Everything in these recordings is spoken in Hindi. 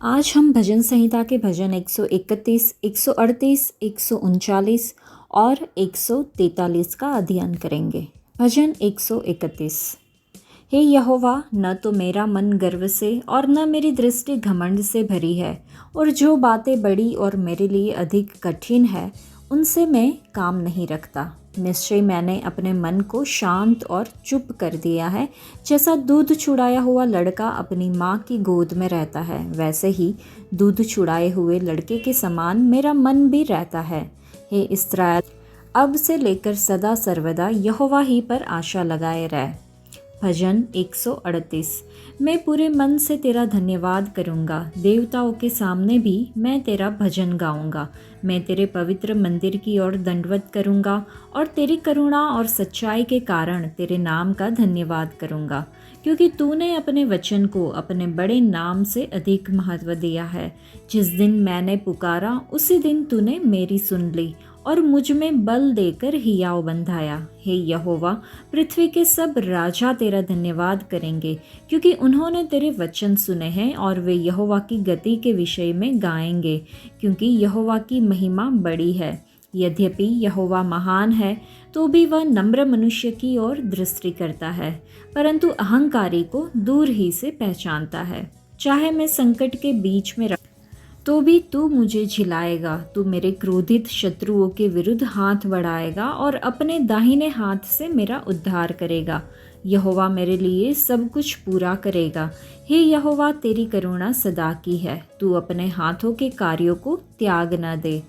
आज हम भजन संहिता के भजन 131, 138, 139 और 143 का अध्ययन करेंगे। भजन 131। हे यहोवा, न तो मेरा मन गर्व से और न मेरी दृष्टि घमंड से भरी है, और जो बातें बड़ी और मेरे लिए अधिक कठिन है उनसे मैं काम नहीं रखता। निश्चय मैंने अपने मन को शांत और चुप कर दिया है। जैसा दूध छुड़ाया हुआ लड़का अपनी माँ की गोद में रहता है, वैसे ही दूध छुड़ाए हुए लड़के के समान मेरा मन भी रहता है। हे इस्राएल, अब से लेकर सदा सर्वदा यहोवा ही पर आशा लगाए रह। भजन 138। मैं पूरे मन से तेरा धन्यवाद करूँगा, देवताओं के सामने भी मैं तेरा भजन गाऊँगा। मैं तेरे पवित्र मंदिर की ओर दंडवत करूँगा और तेरी करुणा और सच्चाई के कारण तेरे नाम का धन्यवाद करूँगा, क्योंकि तूने अपने वचन को अपने बड़े नाम से अधिक महत्व दिया है। जिस दिन मैंने पुकारा उसी दिन तूने मेरी सुन ली और मुझ में बल देकर हियाव बंधाया। हे यहोवा, पृथ्वी के सब राजा तेरा धन्यवाद करेंगे, क्योंकि उन्होंने तेरे वचन सुने हैं, और वे यहोवा की गति के विषय में गाएंगे, क्योंकि यहोवा की महिमा बड़ी है। यद्यपि यहोवा महान है तो भी वह नम्र मनुष्य की ओर दृष्टि करता है, परंतु अहंकारी को दूर ही से पहचानता है। चाहे मैं संकट के बीच में तो भी तू मुझे झिलाएगा। तू मेरे क्रोधित शत्रुओं के विरुद्ध हाथ बढ़ाएगा और अपने दाहिने हाथ से मेरा उद्धार करेगा। यहोवा मेरे लिए सब कुछ पूरा करेगा। हे यहोवा, तेरी करुणा सदा की है। तू अपने हाथों के कार्यों को त्याग न दे।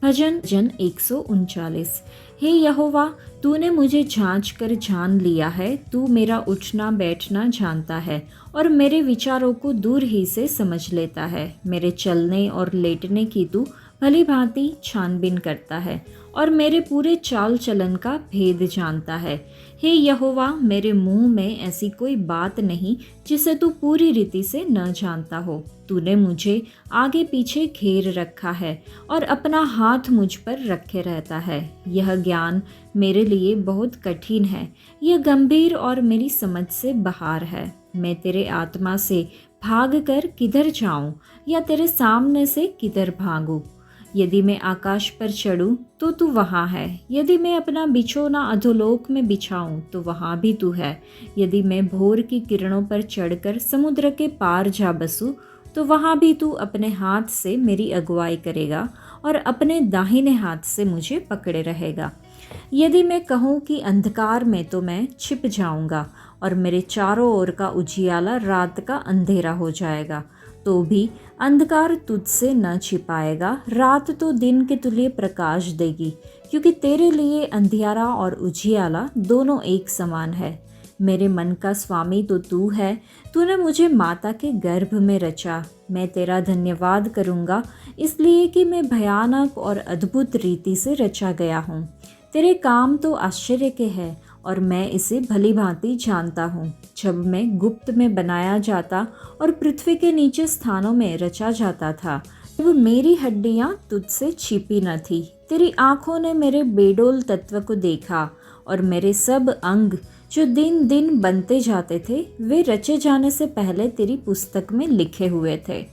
भजन 139। हे यहोवा, तूने मुझे झांच कर जान लिया है। तू मेरा उठना बैठना जानता है और मेरे विचारों को दूर ही से समझ लेता है। मेरे चलने और लेटने की तू भली भांति छानबीन करता है और मेरे पूरे चाल चलन का भेद जानता है। हे यहोवा, मेरे मुंह में ऐसी कोई बात नहीं जिसे तू पूरी रीति से न जानता हो। तूने मुझे आगे पीछे घेर रखा है और अपना हाथ मुझ पर रखे रहता है। यह ज्ञान मेरे लिए बहुत कठिन है, यह गंभीर और मेरी समझ से बाहर है। मैं तेरे आत्मा से भाग कर किधर जाऊं या तेरे सामने से किधर भागूं? यदि मैं आकाश पर चढ़ूं तो तू वहाँ है। यदि मैं अपना बिछौना अधोलोक में बिछाऊं तो वहाँ भी तू है। यदि मैं भोर की किरणों पर चढ़कर समुद्र के पार जा बसूं तो वहाँ भी तू अपने हाथ से मेरी अगुवाई करेगा और अपने दाहिने हाथ से मुझे पकड़े रहेगा। यदि मैं कहूँ कि अंधकार में, तो मैं छिप जाऊँगा और मेरे चारों ओर का उजियाला रात का अंधेरा हो जाएगा, तो भी अंधकार तुझसे न छिपाएगा। रात तो दिन के तुल्य प्रकाश देगी, क्योंकि तेरे लिए अंधियारा और उजियाला दोनों एक समान है। मेरे मन का स्वामी तो तू है। तूने मुझे माता के गर्भ में रचा। मैं तेरा धन्यवाद करूँगा, इसलिए कि मैं भयानक और अद्भुत रीति से रचा गया हूँ। तेरे काम तो आश्चर्य के हैं और मैं इसे भली भांति जानता हूँ। जब मैं गुप्त में बनाया जाता और पृथ्वी के नीचे स्थानों में रचा जाता था, तब मेरी हड्डियाँ तुझसे छिपी न थी। तेरी आँखों ने मेरे बेडोल तत्व को देखा, और मेरे सब अंग जो दिन दिन बनते जाते थे, वे रचे जाने से पहले तेरी पुस्तक में लिखे हुए थे।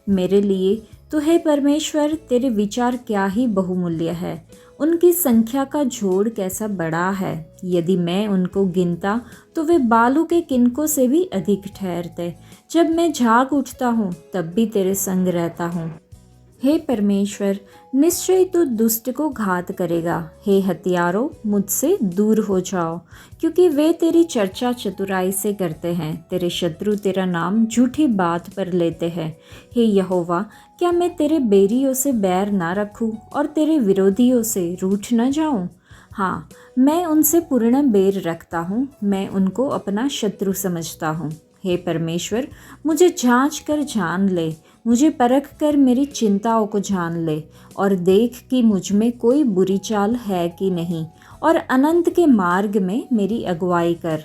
मेरे लिए तो हे परमेश्वर, तेरे विचार क्या ही बहुमूल्य है। उनकी संख्या का जोड़ कैसा बड़ा है। यदि मैं उनको गिनता तो वे बालू के किनकों से भी अधिक ठहरते। जब मैं जाग उठता हूँ तब भी तेरे संग रहता हूँ। हे परमेश्वर, निश्चय तू दुष्ट को घात करेगा। हे हत्यारों, मुझसे दूर हो जाओ, क्योंकि वे तेरी चर्चा चतुराई से करते हैं। तेरे शत्रु तेरा नाम झूठी बात पर लेते हैं। हे यहोवा, क्या मैं तेरे बैरियों से बैर ना रखूं और तेरे विरोधियों से रूठ न जाऊं? हाँ, मैं उनसे पूर्ण बैर रखता हूँ। मैं उनको अपना शत्रु समझता हूँ। हे परमेश्वर, मुझे जांच कर जान ले। मुझे परख कर मेरी चिंताओं को जान ले और देख कि मुझ में कोई बुरी चाल है कि नहीं, और अनंत के मार्ग में मेरी अगुवाई कर।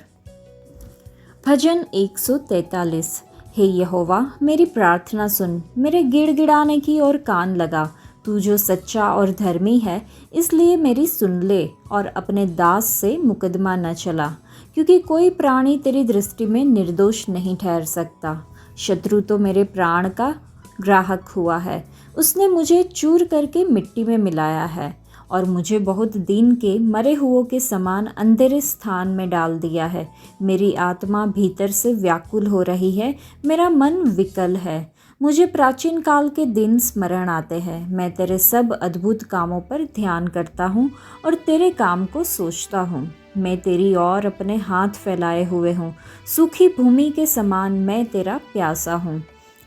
भजन 143। हे यहोवा, मेरी प्रार्थना सुन, मेरे गिड़गिड़ाने की ओर कान लगा। तू जो सच्चा और धर्मी है, इसलिए मेरी सुन ले और अपने दास से मुकदमा न चला, क्योंकि कोई प्राणी तेरी दृष्टि में निर्दोष नहीं ठहर सकता। शत्रु तो मेरे प्राण का ग्राहक हुआ है। उसने मुझे चूर करके मिट्टी में मिलाया है और मुझे बहुत दिन के मरे हुओं के समान अंधेरे स्थान में डाल दिया है। मेरी आत्मा भीतर से व्याकुल हो रही है, मेरा मन विकल है। मुझे प्राचीन काल के दिन स्मरण आते हैं। मैं तेरे सब अद्भुत कामों पर ध्यान करता हूँ और तेरे काम को सोचता हूँ। मैं तेरी ओर अपने हाथ फैलाए हुए हूँ। सूखी भूमि के समान मैं तेरा प्यासा हूँ।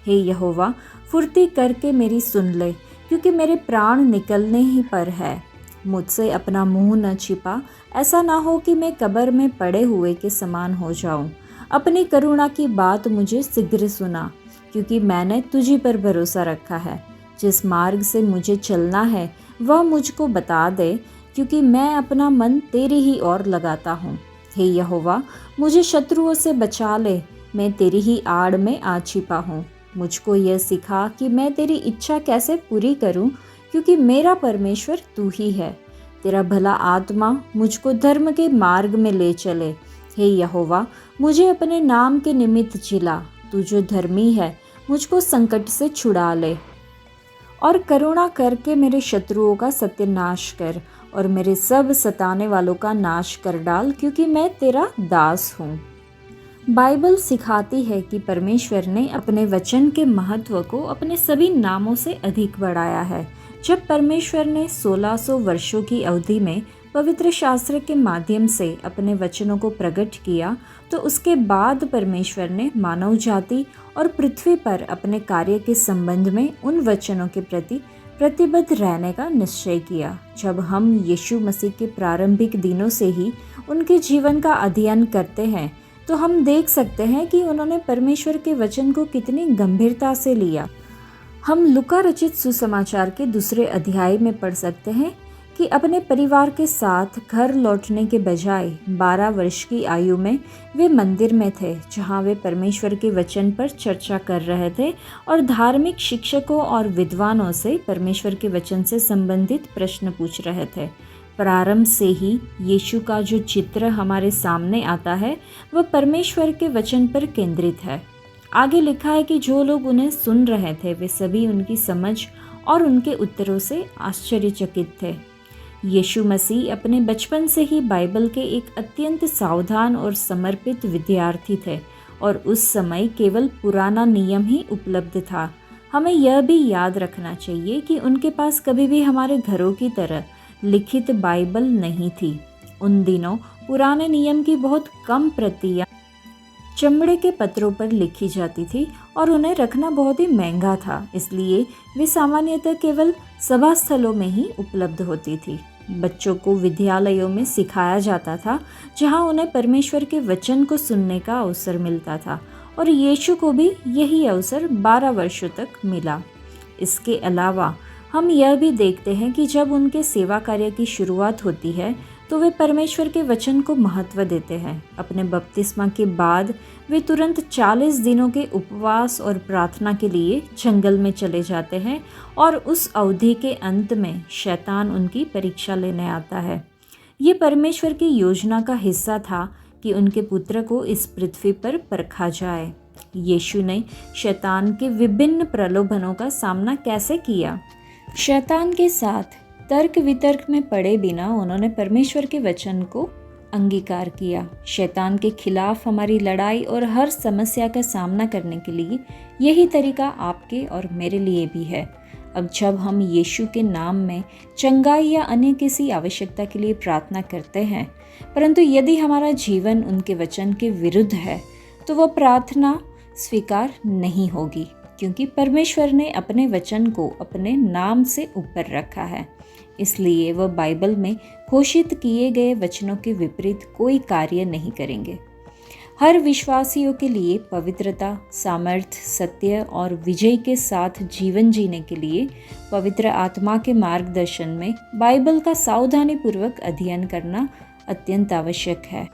हे यहोवा, फुर्ती करके मेरी सुन ले, क्योंकि मेरे प्राण निकलने ही पर है। मुझसे अपना मुंह न छिपा, ऐसा ना हो कि मैं कब्र में पड़े हुए के समान हो जाऊं। अपनी करुणा की बात मुझे शीघ्र सुना, क्योंकि मैंने तुझी पर भरोसा रखा है। जिस मार्ग से मुझे चलना है वह मुझको बता दे, क्योंकि मैं अपना मन तेरी ही ओर लगाता हूँ। हे यहोवा, मुझे शत्रुओं से बचा ले, मैं तेरी ही आड़ में आ छिपा हूँ। मुझको यह सिखा कि मैं तेरी इच्छा कैसे पूरी करूँ, क्योंकि मेरा परमेश्वर तू ही है। तेरा भला आत्मा मुझको धर्म के मार्ग में ले चले। हे यहोवा, मुझे अपने नाम के निमित्त जिला। तू जो धर्मी है, मुझको संकट से छुड़ा ले और करुणा करके मेरे शत्रुओं का सत्यानाश कर और मेरे सब सताने वालों का नाश कर डाल, क्योंकि मैं तेरा दास हूँ। बाइबल सिखाती है कि परमेश्वर ने अपने वचन के महत्व को अपने सभी नामों से अधिक बढ़ाया है। जब परमेश्वर ने 1600 वर्षों की अवधि में पवित्र शास्त्र के माध्यम से अपने वचनों को प्रकट किया, तो उसके बाद परमेश्वर ने मानव जाति और पृथ्वी पर अपने कार्य के संबंध में उन वचनों के प्रति प्रतिबद्ध रहने का निश्चय किया। जब हम यीशु मसीह के प्रारंभिक दिनों से ही उनके जीवन का अध्ययन करते हैं, तो हम देख सकते हैं कि उन्होंने परमेश्वर के वचन को कितनी गंभीरता से लिया। हम लूका रचित सुसमाचार के 2 अध्याय में पढ़ सकते हैं कि अपने परिवार के साथ घर लौटने के बजाय 12 वर्ष की आयु में वे मंदिर में थे, जहां वे परमेश्वर के वचन पर चर्चा कर रहे थे और धार्मिक शिक्षकों और विद्वानों से परमेश्वर के वचन से संबंधित प्रश्न पूछ रहे थे। प्रारंभ से ही यीशु का जो चित्र हमारे सामने आता है वह परमेश्वर के वचन पर केंद्रित है। आगे लिखा है कि जो लोग उन्हें सुन रहे थे वे सभी उनकी समझ और उनके उत्तरों से आश्चर्यचकित थे। यीशु मसीह अपने बचपन से ही बाइबल के एक अत्यंत सावधान और समर्पित विद्यार्थी थे और उस समय केवल पुराना नियम ही उपलब्ध था। हमें यह भी याद रखना चाहिए कि उनके पास कभी भी हमारे घरों की तरह लिखित बाइबल नहीं थी। उन दिनों पुराने नियम की बहुत कम प्रतियां चमड़े के पत्रों पर लिखी जाती थी और उन्हें रखना बहुत ही महंगा था, इसलिए वे सामान्यतः केवल सभा स्थलों में ही उपलब्ध होती थी। बच्चों को विद्यालयों में सिखाया जाता था, जहां उन्हें परमेश्वर के वचन को सुनने का अवसर मिलता था और यीशु को भी यही अवसर 12 वर्षों तक मिला। इसके अलावा हम यह भी देखते हैं कि जब उनके सेवा कार्य की शुरुआत होती है तो वे परमेश्वर के वचन को महत्व देते हैं। अपने बपतिस्मा के बाद वे तुरंत 40 दिनों के उपवास और प्रार्थना के लिए जंगल में चले जाते हैं और उस अवधि के अंत में शैतान उनकी परीक्षा लेने आता है। ये परमेश्वर की योजना का हिस्सा था कि उनके पुत्र को इस पृथ्वी पर परखा जाए। यीशु ने शैतान के विभिन्न प्रलोभनों का सामना कैसे किया? शैतान के साथ तर्क वितर्क में पड़े बिना उन्होंने परमेश्वर के वचन को अंगीकार किया। शैतान के खिलाफ हमारी लड़ाई और हर समस्या का सामना करने के लिए यही तरीका आपके और मेरे लिए भी है। अब जब हम यीशु के नाम में चंगाई या अन्य किसी आवश्यकता के लिए प्रार्थना करते हैं, परंतु यदि हमारा जीवन उनके वचन के विरुद्ध है, तो वह प्रार्थना स्वीकार नहीं होगी, क्योंकि परमेश्वर ने अपने वचन को अपने नाम से ऊपर रखा है। इसलिए वह बाइबल में घोषित किए गए वचनों के विपरीत कोई कार्य नहीं करेंगे। हर विश्वासियों के लिए पवित्रता, सामर्थ्य, सत्य और विजय के साथ जीवन जीने के लिए पवित्र आत्मा के मार्गदर्शन में बाइबल का सावधानीपूर्वक अध्ययन करना अत्यंत आवश्यक है।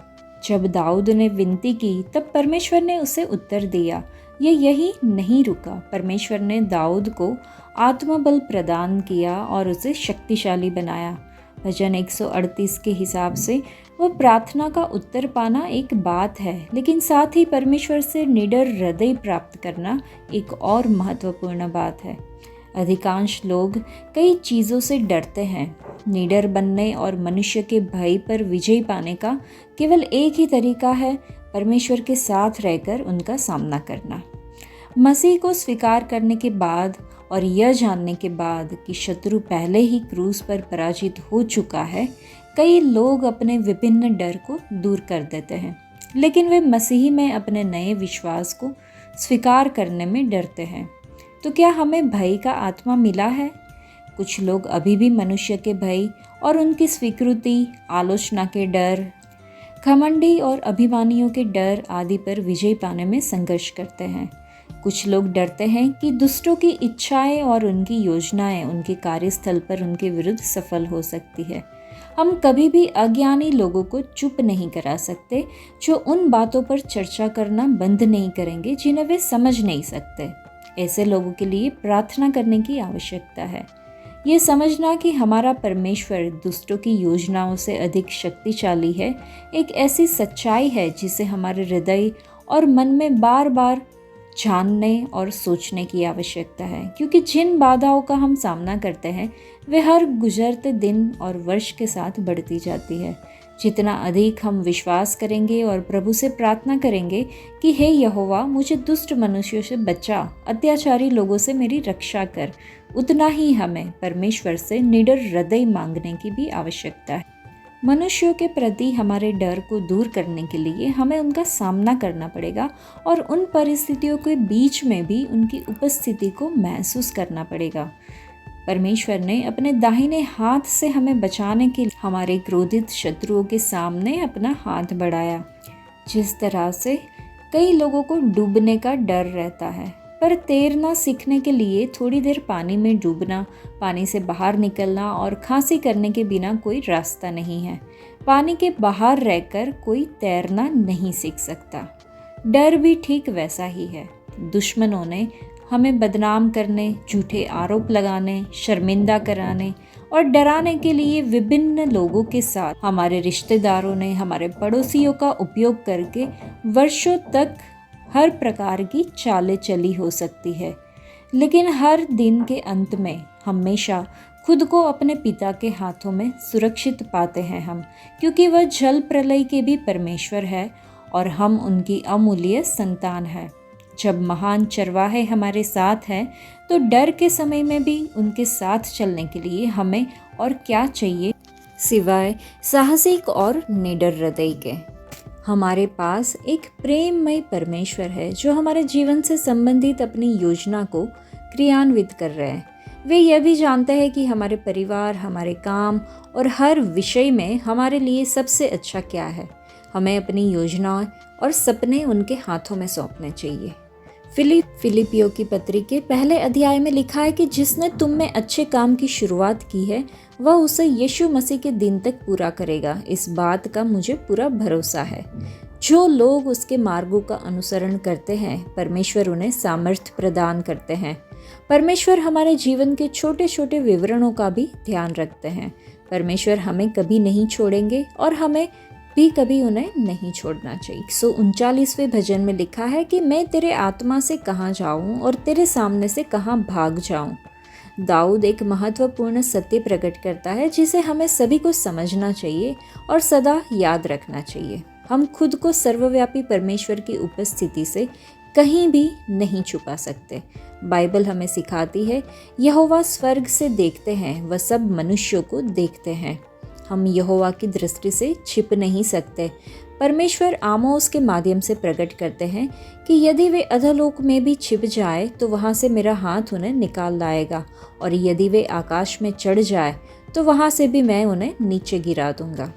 जब दाऊद ने विनती की तब परमेश्वर ने उसे उत्तर दिया। यही नहीं रुका, परमेश्वर ने दाऊद को आत्मबल प्रदान किया और उसे शक्तिशाली बनाया। भजन 138 के हिसाब से वो प्रार्थना का उत्तर पाना एक बात है, लेकिन साथ ही परमेश्वर से निडर हृदय प्राप्त करना एक और महत्वपूर्ण बात है। अधिकांश लोग कई चीज़ों से डरते हैं। निडर बनने और मनुष्य के भय पर विजय पाने का केवल एक ही तरीका है, परमेश्वर के साथ रहकर उनका सामना करना। मसीह को स्वीकार करने के बाद और यह जानने के बाद कि शत्रु पहले ही क्रूस पर पराजित हो चुका है, कई लोग अपने विभिन्न डर को दूर कर देते हैं, लेकिन वे मसीह में अपने नए विश्वास को स्वीकार करने में डरते हैं। तो क्या हमें भय का आत्मा मिला है? कुछ लोग अभी भी मनुष्य के भय और उनकी स्वीकृति, आलोचना के डर, घमंडी और अभिमानियों के डर आदि पर विजय पाने में संघर्ष करते हैं। कुछ लोग डरते हैं कि दुष्टों की इच्छाएं और उनकी योजनाएं उनके कार्यस्थल पर उनके विरुद्ध सफल हो सकती है। हम कभी भी अज्ञानी लोगों को चुप नहीं करा सकते, जो उन बातों पर चर्चा करना बंद नहीं करेंगे जिन्हें वे समझ नहीं सकते। ऐसे लोगों के लिए प्रार्थना करने की आवश्यकता है। ये समझना कि हमारा परमेश्वर दुष्टों की योजनाओं से अधिक शक्तिशाली है, एक ऐसी सच्चाई है जिसे हमारे हृदय और मन में बार बार जानने और सोचने की आवश्यकता है, क्योंकि जिन बाधाओं का हम सामना करते हैं वे हर गुजरते दिन और वर्ष के साथ बढ़ती जाती है। जितना अधिक हम विश्वास करेंगे और प्रभु से प्रार्थना करेंगे कि हे यहोवा, मुझे दुष्ट मनुष्यों से बचा, अत्याचारी लोगों से मेरी रक्षा कर, उतना ही हमें परमेश्वर से निडर हृदय मांगने की भी आवश्यकता है। मनुष्यों के प्रति हमारे डर को दूर करने के लिए हमें उनका सामना करना पड़ेगा और उन परिस्थितियों के बीच में भी उनकी उपस्थिति को महसूस करना पड़ेगा। परमेश्वर ने अपने दाहिने हाथ से हमें बचाने के लिए हमारे क्रोधित शत्रुओं के सामने अपना हाथ बढ़ाया। जिस तरह से कई लोगों को डूबने का डर रहता है, पर तैरना सीखने के लिए थोड़ी देर पानी में डूबना, पानी से बाहर निकलना और खांसी करने के बिना कोई रास्ता नहीं है। पानी के बाहर रहकर कोई तैरना नहीं सीख सकता। डर भी ठीक वैसा ही है। दुश्मनों ने हमें बदनाम करने, झूठे आरोप लगाने, शर्मिंदा कराने और डराने के लिए विभिन्न लोगों के साथ, हमारे रिश्तेदारों ने, हमारे पड़ोसियों का उपयोग करके वर्षों तक हर प्रकार की चालें चली हो सकती है। लेकिन हर दिन के अंत में हमेशा खुद को अपने पिता के हाथों में सुरक्षित पाते हैं हम, क्योंकि वह जल प्रलय के भी परमेश्वर है और हम उनकी अमूल्य संतान है। जब महान चरवाहे हमारे साथ हैं, तो डर के समय में भी उनके साथ चलने के लिए हमें और क्या चाहिए सिवाय साहसिक और निडर हृदय के। हमारे पास एक प्रेममय परमेश्वर है जो हमारे जीवन से संबंधित अपनी योजना को क्रियान्वित कर रहे हैं। वे यह भी जानते हैं कि हमारे परिवार, हमारे काम और हर विषय में हमारे लिए सबसे अच्छा क्या है। हमें अपनी योजनाएं और सपने उनके हाथों में सौंपने चाहिए। फिलिपियों की पत्री के पहले अध्याय में लिखा है कि जिसने तुम में अच्छे काम की शुरुआत की है वह उसे यीशु मसीह के दिन तक पूरा करेगा। इस बात का मुझे पूरा भरोसा है। जो लोग उसके मार्गों का अनुसरण करते हैं, परमेश्वर उन्हें सामर्थ्य प्रदान करते हैं। परमेश्वर हमारे जीवन के छोटे छोटे विवरणों का भी ध्यान रखते हैं। परमेश्वर हमें कभी नहीं छोड़ेंगे और हमें भी कभी उन्हें नहीं छोड़ना चाहिए। 139वें भजन में लिखा है कि मैं तेरे आत्मा से कहाँ जाऊँ और तेरे सामने से कहाँ भाग जाऊँ। दाऊद एक महत्वपूर्ण सत्य प्रकट करता है जिसे हमें सभी को समझना चाहिए और सदा याद रखना चाहिए। हम खुद को सर्वव्यापी परमेश्वर की उपस्थिति से कहीं भी नहीं छुपा सकते। बाइबल हमें सिखाती है, यहोवा स्वर्ग से देखते हैं, वह सब मनुष्यों को देखते हैं। हम यहोवा की दृष्टि से छिप नहीं सकते। परमेश्वर आमोस के माध्यम से प्रकट करते हैं कि यदि वे अधोलोक में भी छिप जाए तो वहाँ से मेरा हाथ उन्हें निकाल लाएगा, और यदि वे आकाश में चढ़ जाए तो वहाँ से भी मैं उन्हें नीचे गिरा दूंगा।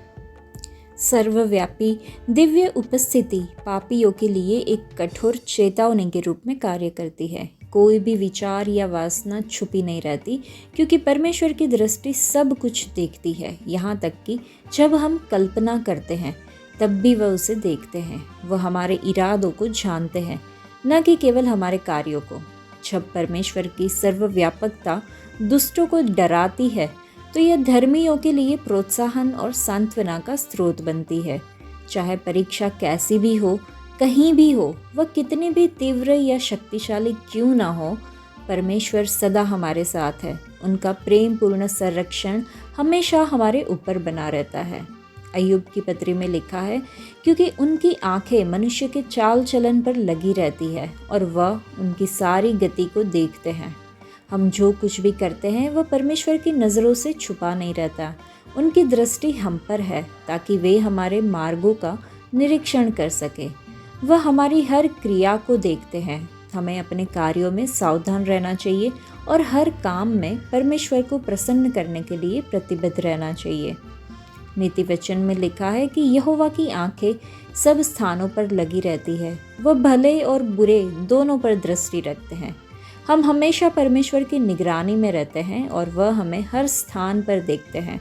सर्वव्यापी दिव्य उपस्थिति पापियों के लिए एक कठोर चेतावनी के रूप में कार्य करती है। कोई भी विचार या वासना छुपी नहीं रहती, क्योंकि परमेश्वर की दृष्टि सब कुछ देखती है। यहाँ तक कि जब हम कल्पना करते हैं तब भी वह उसे देखते हैं। वह हमारे इरादों को जानते हैं, न कि केवल हमारे कार्यों को। जब परमेश्वर की सर्वव्यापकता दुष्टों को डराती है तो यह धर्मियों के लिए प्रोत्साहन और सांत्वना का स्रोत बनती है। चाहे परीक्षा कैसी भी हो, कहीं भी हो, वह कितनी भी तीव्र या शक्तिशाली क्यों ना हो, परमेश्वर सदा हमारे साथ है। उनका प्रेम पूर्ण संरक्षण हमेशा हमारे ऊपर बना रहता है। अय्यूब की पत्री में लिखा है, क्योंकि उनकी आंखें मनुष्य के चाल चलन पर लगी रहती है और वह उनकी सारी गति को देखते हैं। हम जो कुछ भी करते हैं वह परमेश्वर की नज़रों से छुपा नहीं रहता। उनकी दृष्टि हम पर है ताकि वे हमारे मार्गों का निरीक्षण कर सके। वह हमारी हर क्रिया को देखते हैं। हमें अपने कार्यों में सावधान रहना चाहिए और हर काम में परमेश्वर को प्रसन्न करने के लिए प्रतिबद्ध रहना चाहिए। नीति वचन में लिखा है कि यहोवा की आंखें सब स्थानों पर लगी रहती है। वह भले और बुरे दोनों पर दृष्टि रखते हैं। हम हमेशा परमेश्वर की निगरानी में रहते हैं और वह हमें हर स्थान पर देखते हैं।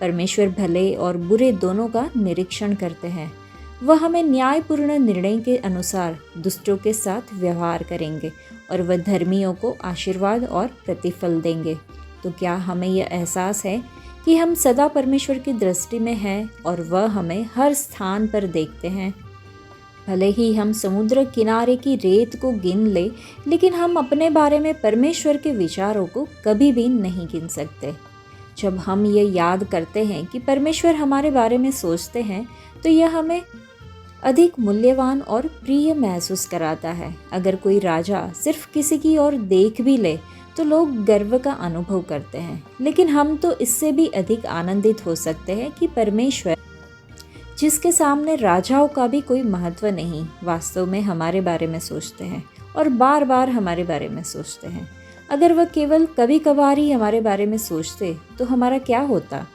परमेश्वर भले और बुरे दोनों का निरीक्षण करते हैं। वह हमें न्यायपूर्ण निर्णय के अनुसार दुष्टों के साथ व्यवहार करेंगे और वह धर्मियों को आशीर्वाद और प्रतिफल देंगे। तो क्या हमें यह एहसास है कि हम सदा परमेश्वर की दृष्टि में हैं और वह हमें हर स्थान पर देखते हैं? भले ही हम समुद्र किनारे की रेत को गिन ले, लेकिन हम अपने बारे में परमेश्वर के विचारों को कभी भी नहीं गिन सकते। जब हम ये याद करते हैं कि परमेश्वर हमारे बारे में सोचते हैं, तो यह हमें अधिक मूल्यवान और प्रिय महसूस कराता है। अगर कोई राजा सिर्फ किसी की ओर देख भी ले तो लोग गर्व का अनुभव करते हैं, लेकिन हम तो इससे भी अधिक आनंदित हो सकते हैं कि परमेश्वर, जिसके सामने राजाओं का भी कोई महत्व नहीं, वास्तव में हमारे बारे में सोचते हैं और बार बार हमारे बारे में सोचते हैं। अगर वह केवल कभी कभार ही हमारे बारे में सोचते तो हमारा क्या होता,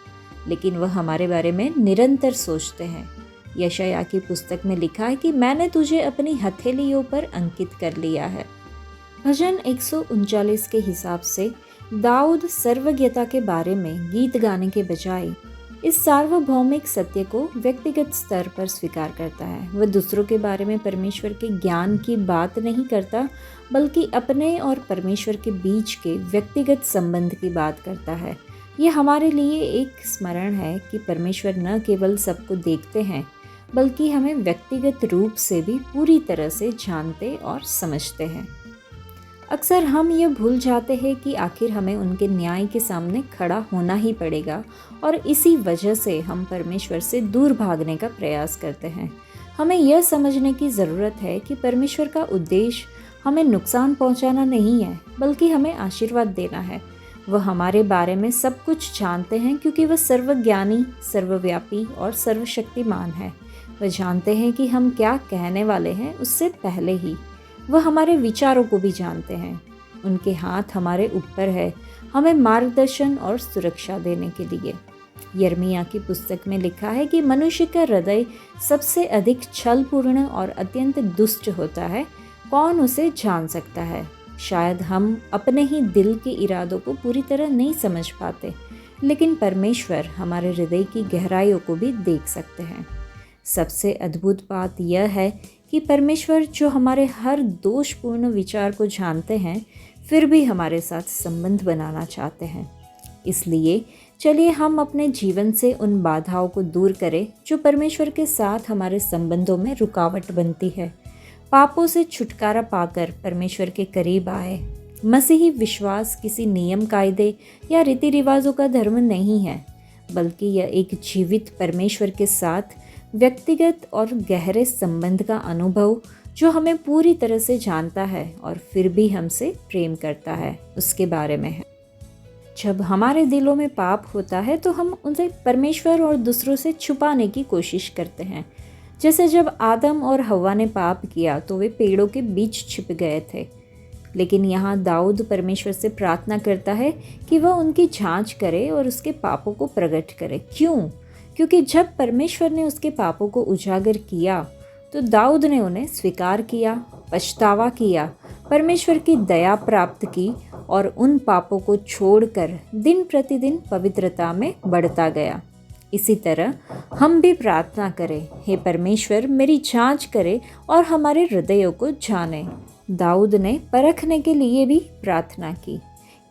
लेकिन वह हमारे बारे में निरंतर सोचते हैं। यशायाह की पुस्तक में लिखा है कि मैंने तुझे अपनी हथेलियों पर अंकित कर लिया है। भजन 139 के हिसाब से दाऊद सर्वज्ञता के बारे में गीत गाने के बजाय इस सार्वभौमिक सत्य को व्यक्तिगत स्तर पर स्वीकार करता है। वह दूसरों के बारे में परमेश्वर के ज्ञान की बात नहीं करता, बल्कि अपने और परमेश्वर के बीच के व्यक्तिगत संबंध की बात करता है। यह हमारे लिए एक स्मरण है कि परमेश्वर न केवल सबको देखते हैं, बल्कि हमें व्यक्तिगत रूप से भी पूरी तरह से जानते और समझते हैं। अक्सर हम ये भूल जाते हैं कि आखिर हमें उनके न्याय के सामने खड़ा होना ही पड़ेगा और इसी वजह से हम परमेश्वर से दूर भागने का प्रयास करते हैं। हमें यह समझने की ज़रूरत है कि परमेश्वर का उद्देश्य हमें नुकसान पहुंचाना नहीं है, बल्कि हमें आशीर्वाद देना है। वह हमारे बारे में सब कुछ जानते हैं क्योंकि वह सर्वज्ञानी, सर्वव्यापी और सर्वशक्तिमान है। वह जानते हैं कि हम क्या कहने वाले हैं उससे पहले ही। वह हमारे विचारों को भी जानते हैं। उनके हाथ हमारे ऊपर है, हमें मार्गदर्शन और सुरक्षा देने के लिए। यिर्मयाह की पुस्तक में लिखा है कि मनुष्य का हृदय सबसे अधिक छलपूर्ण और अत्यंत दुष्ट होता है, कौन उसे जान सकता है? शायद हम अपने ही दिल के इरादों को पूरी तरह नहीं समझ पाते, लेकिन परमेश्वर हमारे हृदय की गहराइयों को भी देख सकते हैं। सबसे अद्भुत बात यह है कि परमेश्वर, जो हमारे हर दोषपूर्ण विचार को जानते हैं, फिर भी हमारे साथ संबंध बनाना चाहते हैं। इसलिए चलिए हम अपने जीवन से उन बाधाओं को दूर करें जो परमेश्वर के साथ हमारे संबंधों में रुकावट बनती है। पापों से छुटकारा पाकर परमेश्वर के करीब आए। मसीही विश्वास किसी नियम कायदे या रीति रिवाजों का धर्म नहीं है, बल्कि यह एक जीवित परमेश्वर के साथ व्यक्तिगत और गहरे संबंध का अनुभव, जो हमें पूरी तरह से जानता है और फिर भी हमसे प्रेम करता है, उसके बारे में है। जब हमारे दिलों में पाप होता है तो हम उसे परमेश्वर और दूसरों से छुपाने की कोशिश करते हैं। जैसे जब आदम और हव्वा ने पाप किया तो वे पेड़ों के बीच छिप गए थे। लेकिन यहाँ दाऊद परमेश्वर से प्रार्थना करता है कि वह उनकी जांच करे और उसके पापों को प्रकट करे। क्यों? क्योंकि जब परमेश्वर ने उसके पापों को उजागर किया तो दाऊद ने उन्हें स्वीकार किया, पछतावा किया, परमेश्वर की दया प्राप्त की और उन पापों को छोड़कर दिन प्रतिदिन पवित्रता में बढ़ता गया। इसी तरह हम भी प्रार्थना करें, हे परमेश्वर, मेरी जांच करे और हमारे हृदयों को जाने। दाऊद ने परखने के लिए भी प्रार्थना की।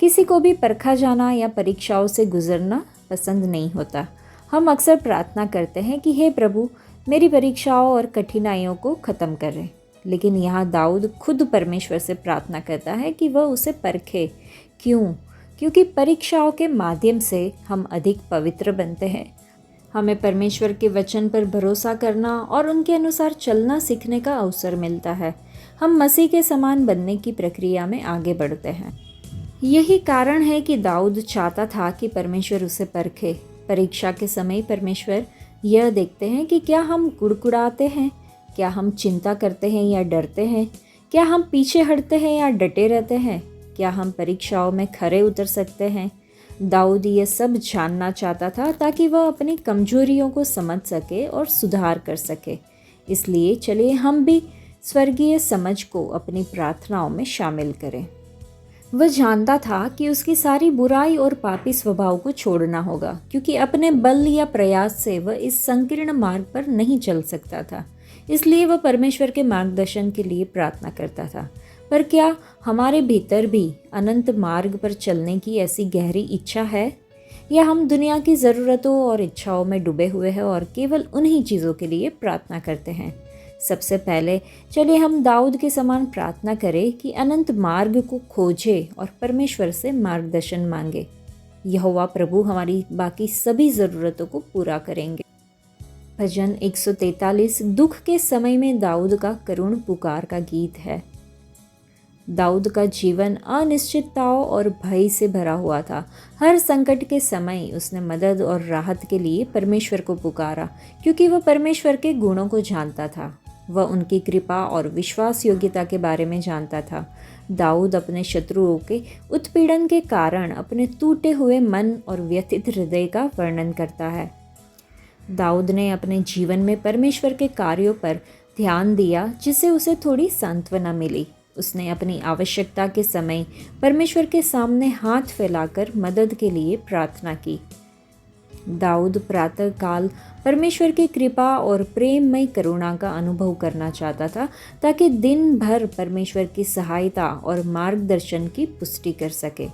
किसी को भी परखा जाना या परीक्षाओं से गुजरना पसंद नहीं होता। हम अक्सर प्रार्थना करते हैं कि हे प्रभु, मेरी परीक्षाओं और कठिनाइयों को ख़त्म करें। लेकिन यहाँ दाऊद खुद परमेश्वर से प्रार्थना करता है कि वह उसे परखे। क्यों? क्योंकि परीक्षाओं के माध्यम से हम अधिक पवित्र बनते हैं। हमें परमेश्वर के वचन पर भरोसा करना और उनके अनुसार चलना सीखने का अवसर मिलता है। हम मसीह के समान बनने की प्रक्रिया में आगे बढ़ते हैं। यही कारण है कि दाऊद चाहता था कि परमेश्वर उसे परखे। परीक्षा के समय परमेश्वर यह देखते हैं कि क्या हम कुड़कुड़ाते हैं, क्या हम चिंता करते हैं या डरते हैं, क्या हम पीछे हटते हैं या डटे रहते हैं, क्या हम परीक्षाओं में खरे उतर सकते हैं। दाऊद ये सब जानना चाहता था ताकि वह अपनी कमजोरियों को समझ सके और सुधार कर सके। इसलिए चलिए हम भी स्वर्गीय समझ को अपनी प्रार्थनाओं में शामिल करें। वह जानता था कि उसकी सारी बुराई और पापी स्वभाव को छोड़ना होगा, क्योंकि अपने बल या प्रयास से वह इस संकीर्ण मार्ग पर नहीं चल सकता था। इसलिए वह परमेश्वर के मार्गदर्शन के लिए प्रार्थना करता था। पर क्या हमारे भीतर भी अनंत मार्ग पर चलने की ऐसी गहरी इच्छा है, या हम दुनिया की ज़रूरतों और इच्छाओं में डूबे हुए हैं और केवल उन्हीं चीज़ों के लिए प्रार्थना करते हैं? सबसे पहले चलिए हम दाऊद के समान प्रार्थना करें कि अनंत मार्ग को खोजे और परमेश्वर से मार्गदर्शन मांगे। यहोवा प्रभु हमारी बाकी सभी ज़रूरतों को पूरा करेंगे। भजन 143 दुख के समय में दाऊद का करुण पुकार का गीत है। दाऊद का जीवन अनिश्चितताओं और भय से भरा हुआ था। हर संकट के समय उसने मदद और राहत के लिए परमेश्वर को पुकारा, क्योंकि वह परमेश्वर के गुणों को जानता था। वह उनकी कृपा और विश्वास योग्यता के बारे में जानता था। दाऊद अपने शत्रुओं के उत्पीड़न के कारण अपने टूटे हुए मन और व्यथित हृदय का वर्णन करता है। दाऊद ने अपने जीवन में परमेश्वर के कार्यों पर ध्यान दिया, जिससे उसे थोड़ी सांत्वना मिली। उसने अपनी आवश्यकता के समय परमेश्वर के सामने हाथ फैलाकर मदद के लिए प्रार्थना की। दाऊद प्रातःकाल परमेश्वर की कृपा और प्रेममय करुणा का अनुभव करना चाहता था, ताकि दिन भर परमेश्वर की सहायता और मार्गदर्शन की पुष्टि कर सके।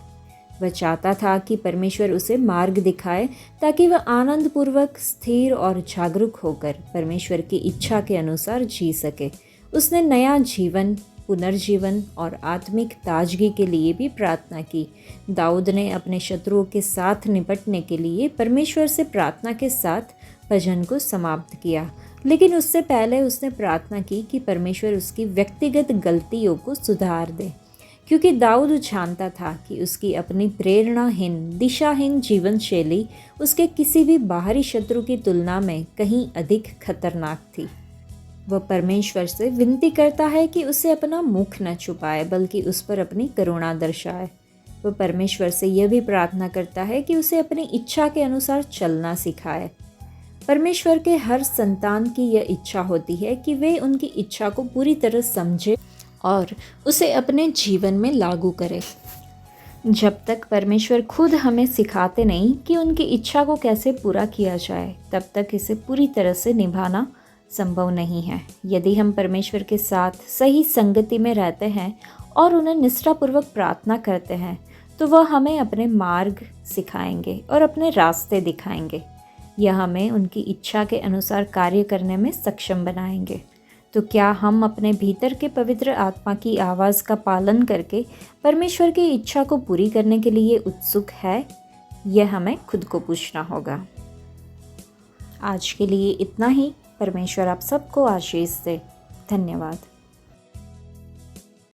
वह चाहता था कि परमेश्वर उसे मार्ग दिखाए, ताकि वह आनंदपूर्वक, स्थिर और जागरूक होकर परमेश्वर की इच्छा के अनुसार जी सके। उसने नया जीवन, पुनर्जीवन और आत्मिक ताजगी के लिए भी प्रार्थना की। दाऊद ने अपने शत्रुओं के साथ निपटने के लिए परमेश्वर से प्रार्थना के साथ भजन को समाप्त किया। लेकिन उससे पहले उसने प्रार्थना की कि परमेश्वर उसकी व्यक्तिगत गलतियों को सुधार दे, क्योंकि दाऊद जानता था कि उसकी अपनी प्रेरणाहीन, दिशाहीन जीवन शैली उसके किसी भी बाहरी शत्रु की तुलना में कहीं अधिक खतरनाक थी। वह परमेश्वर से विनती करता है कि उसे अपना मुख न छुपाए, बल्कि उस पर अपनी करुणा दर्शाए। वह परमेश्वर से यह भी प्रार्थना करता है कि उसे अपनी इच्छा के अनुसार चलना सिखाए। परमेश्वर के हर संतान की यह इच्छा होती है कि वे उनकी इच्छा को पूरी तरह समझे और उसे अपने जीवन में लागू करे। जब तक परमेश्वर खुद हमें सिखाते नहीं कि उनकी इच्छा को कैसे पूरा किया जाए, तब तक इसे पूरी तरह से निभाना संभव नहीं है। यदि हम परमेश्वर के साथ सही संगति में रहते हैं और उन्हें निष्ठापूर्वक प्रार्थना करते हैं, तो वह हमें अपने मार्ग सिखाएंगे और अपने रास्ते दिखाएंगे। यह हमें उनकी इच्छा के अनुसार कार्य करने में सक्षम बनाएंगे। तो क्या हम अपने भीतर के पवित्र आत्मा की आवाज़ का पालन करके परमेश्वर की इच्छा को पूरी करने के लिए उत्सुक है? यह हमें खुद को पूछना होगा। आज के लिए इतना ही। परमेश्वर आप सबको आशीष दे। धन्यवाद।